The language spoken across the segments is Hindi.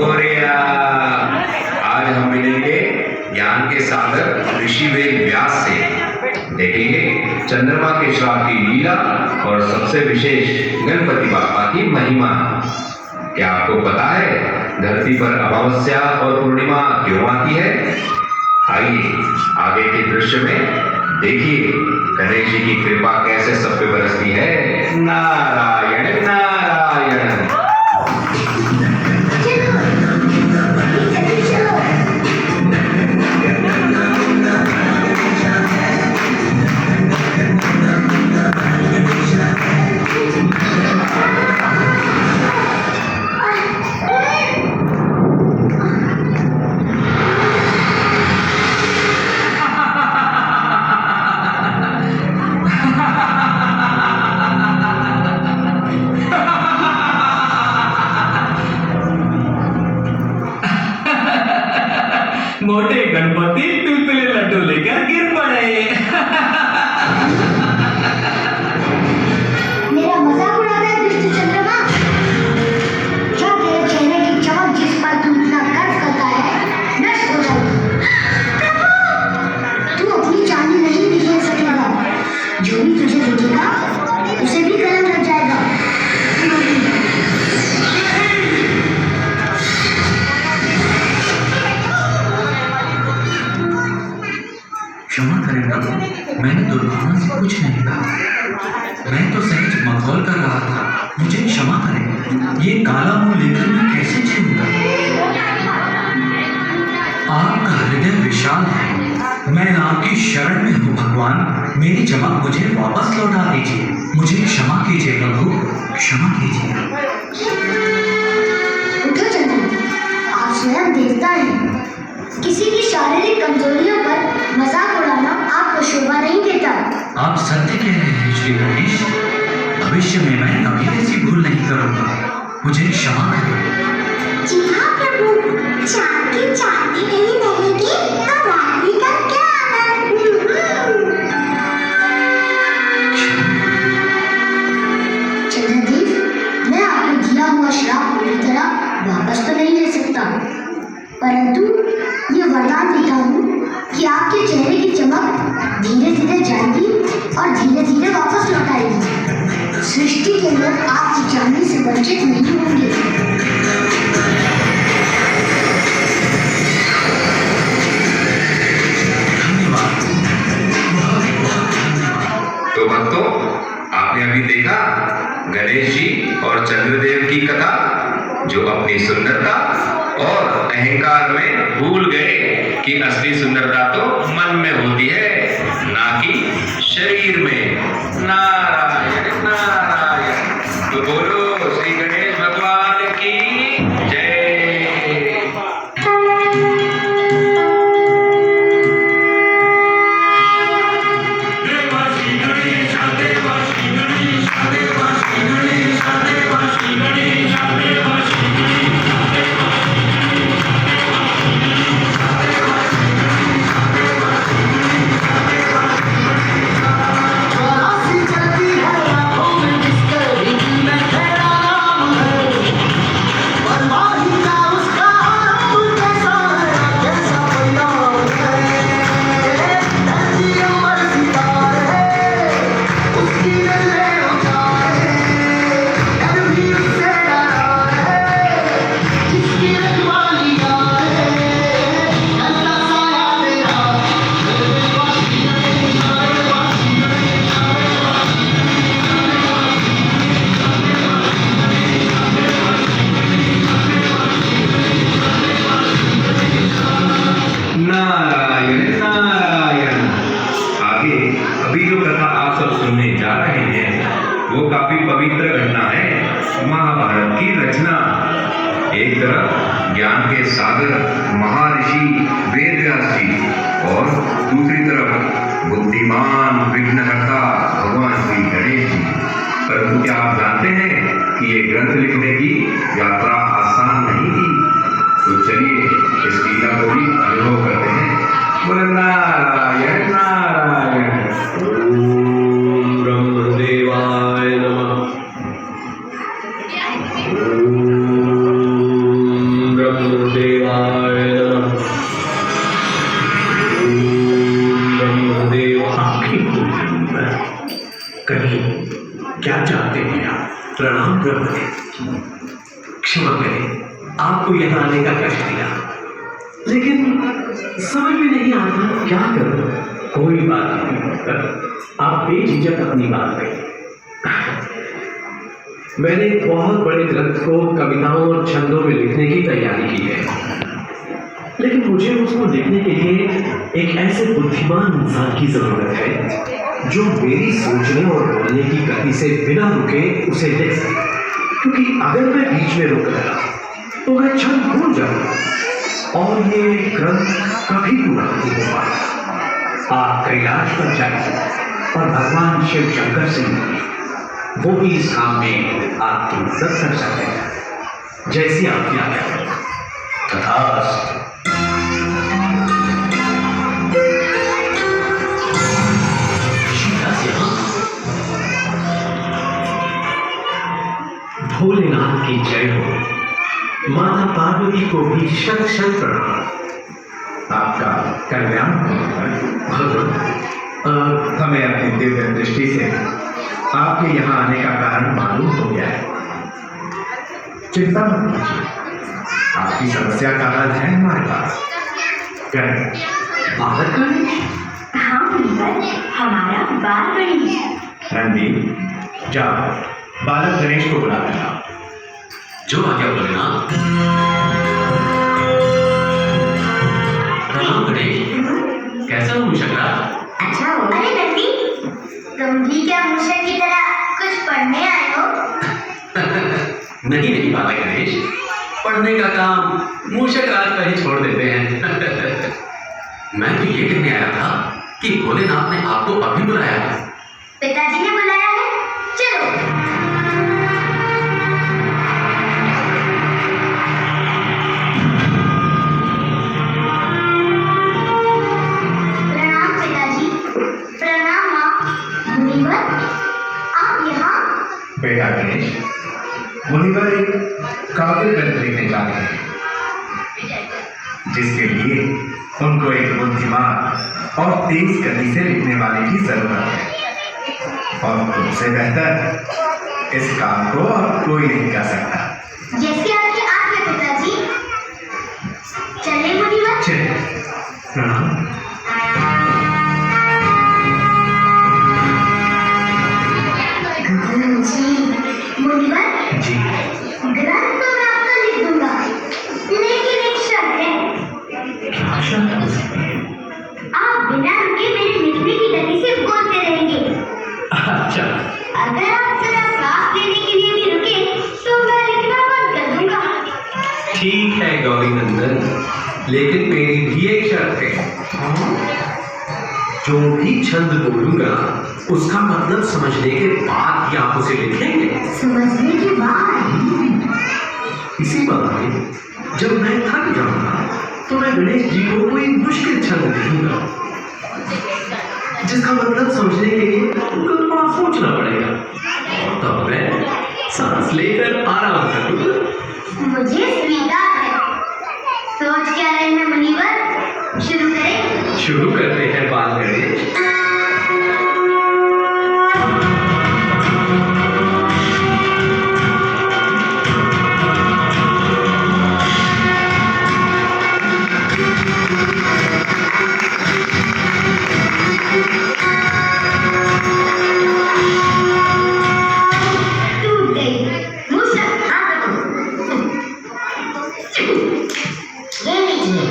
मोरया। आज हम मिलेंगे ज्ञान के सागर ऋषि वेद व्यास से। देखेंगे चंद्रमा के श्राप की लीला और सबसे विशेष गणपति बापा की महिमा। क्या आपको पता है धरती पर अमावस्या और पूर्णिमा क्यों आती है? आइए आगे के दृश्य में देखिए गणेश जी की कृपा कैसे सब पे बरसती है। नारायण नारायण। मोटे गणपति पिलपिले लड्डू लेकर गिर पड़े। मेरा मजाक उड़ाता है दुष्ट चंद्रमा। क्या तेरे चेहरे की चमक जिस पर तू इतना गर्व करता है नष्ट हो जाएगी। तू अपनी चांदी नहीं बिखेर सकेगा। जो भी तुझे देखेगा उसे भी कलंक लग जाएगा। क्षमा करें प्रभु, मैंने दुर्भावना से कुछ नहीं कहा। मैं तो सहज मखौल कर रहा था, मुझे क्षमा करें। ये काला मुंह लेकर मैं कैसे छूऊंगा? आपका हृदय विशाल है, मैं आपकी शरण में हूँ भगवान। मेरी चमक मुझे वापस लौटा दीजिए। मुझे क्षमा कीजिए प्रभु, क्षमा कीजिए। उठो चंद्रमा, आप स्वयं देवता हैं। किसी की शारीरिक कमजोरियों पर मजाक उड़ाना आपको शोभा नहीं देता। आप सत्य कह रहे हैं श्री गणेश। भविष्य में मैं कभी ऐसी भूल नहीं करूंगा, मुझे क्षमा करें। जी हाँ प्रभु, चांदी चांदी नहीं रहेगी तो रात्रि का क्या आनंद। चंद्रदेव, मैं आपको दिया हुआ श्राप पूरी तरह वापस तो नहीं ले सकता, परंतु ये वरदान देता हूँ कि आपके चेहरे की चमक धीरे धीरे जाएगी और धीरे धीरे वापस लौट आएगी। सृष्टि के लोग आपकी चांदी से वंचित नहीं होंगे। तो भक्तों, आपने अभी देखा गणेश जी और चंद्रदेव की कथा, जो अपनी सुंदरता और अहंकार में भूल गए कि असली सुंदरता तो मन में होती है, ना कि शरीर में। नारायण नारायण। तो बोलो श्री गणेश भगवान की जय। नारायण नारायण। आगे अभी जो कथा आप सब सुनने जा रहे हैं वो काफी पवित्र घटना है, महाभारत की रचना। एक तरफ ज्ञान के सागर महर्षि वेद व्यास जी और दूसरी तरफ बुद्धिमान विघ्नहर्ता भगवान श्री गणेश जी। परंतु क्या आप जानते हैं कि ये ग्रंथ लिखने की यात्रा आसान नहीं थी? तो चलिए इस लीला को भी अनुभव करते हैं। बोले नारायण नारायण। ओम ब्रह्मदेवाय नमः। ओम ब्रह्मदेवाय नमः। ओम ब्रह्मदेवाय। कहिए, क्या चाहते हैं आप? प्रणाम ब्रह्मदेव। क्षमा करें, आपको यहाँ आने का कष्ट दिया, लेकिन समझ में नहीं आता क्या करूं। कोई बात नहीं, आप बेझिझक अपनी बात कहिए। मैंने एक बहुत बड़े ग्रंथ को कविताओं और छंदों में लिखने की तैयारी की है, लेकिन मुझे उसको लिखने के लिए एक ऐसे बुद्धिमान इंसान की जरूरत है जो मेरी सोचने और बोलने की गति से बिना रुके उसे लिख सके। क्योंकि अगर मैं बीच में रुक गया तो मैं छंद भूल जाऊंगा और ये ग्रंथ कभी पूरा नहीं हो पाएगा। आप कैलाश पर जाइए और भगवान शिव शंकर से मिलिए, वो भी इस काम में आपकी मदद कर सकते हैं। जैसी आपकी आज्ञा है। तथास्तु। भोलेनाथ की जय हो। माता पार्वती को भी शत शत प्रणाम। आपका कल्याण हो भगवान। हमें अपनी दिव्य दृष्टि से आपके यहाँ आने का कारण मालूम हो गया है। चिंता मत कीजिए, आपकी समस्या का हल है हमारे पास। बालक गणेश? हाँ मुनिवर, हमारा बाल गणेश। रणदीप, जाओ बालक गणेश को बुला लेना। जो आज्ञा भोलेनाथ। प्रणाम गणेश, कैसा हो मुशक्रा? अच्छा हो। अरे नंदी, तुम भी क्या मूषक की तरह कुछ पढ़ने आए हो? नहीं बालक गणेश, पढ़ने का काम मूषक राज पर ही छोड़ देते हैं। मैं तो ये कहने आया था कि भोलेनाथ ने आपको अभी बुलाया है। पिताजी ने बुलाया है, चलो। प्रणाम पिताजी। प्रणाम माँ। मुनिवर, आप यहाँ? बेटा गणेश, मुनिवर एक काव्य ग्रंथ लिखने जा रहे हैं, जिसके लिए उनको एक बुद्धिमान और तेज गति से लिखने वाले की जरूरत है। और तुमसे बेहतर इस काम को और कोई नहीं कर सकता। जैसे आपकी आज्ञा पिताजी। चले मुनिवर। चलिए, प्रणाम। जी मुनिवर जी, ग्रंथ तो मैं आपका लिख दूंगा, लेकिन एक शर्त है। क्या शर्त हो सकती है? आप बिना रुके मेरे लिखने की गति से बोलते रहेंगे। अच्छा, अगर आप जरा सांस लेने के लिए भी रुके तो मैं लिखना बंद कर दूंगा। ठीक है गौरी नंदन, लेकिन मेरी भी एक शर्त है। जो भी छंद बोलूंगा उसका मतलब समझने के बाद ही आप उसे लिखेंगे। समझने के बाद? इसी बहाने जब मैं थक जाऊंगा तो मैं गणेश जी को कोई मुश्किल छंद लिखूंगा, जिसका मतलब समझने के लिए उनको थोड़ा सोचना पड़ेगा, और तब मैं सांस लेकर आराम करूंगा। मुझे स्वीकार है। सोच क्या रहे हैं मुनिवर? शुरू करें? शुरू करते हैं बाल गणेश। टूट गई। मूषक हाथ रखो। ये लीजिए।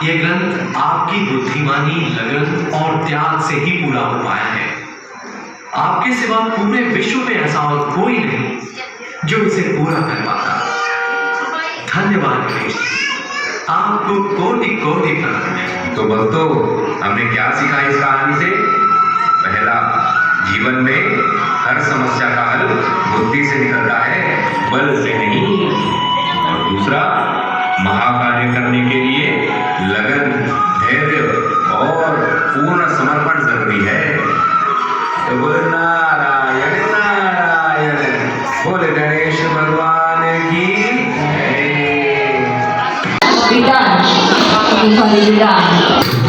ये ग्रंथ आपकी बुद्धिमानी, लगन और त्याग से ही पूरा हो पाया है। आपके सिवा पूरे विश्व में ऐसा और कोई नहीं जो इसे पूरा कर पाता। धन्यवाद गणेश जी, आपको कोटि कोटि प्रणाम। तो भक्तों, हमने क्या सीखा इस कहानी से? पहला, जीवन में हर समस्या का हल बुद्धि से निकलता है, बल से नहीं। और दूसरा, महाकार्य करने के लिए लगन, धैर्य और पूर्ण समर्पण जरूरी है। तो बोले नारायण नारायण, बोले गणेश भगवान की जय। Vidanj, Vidanj.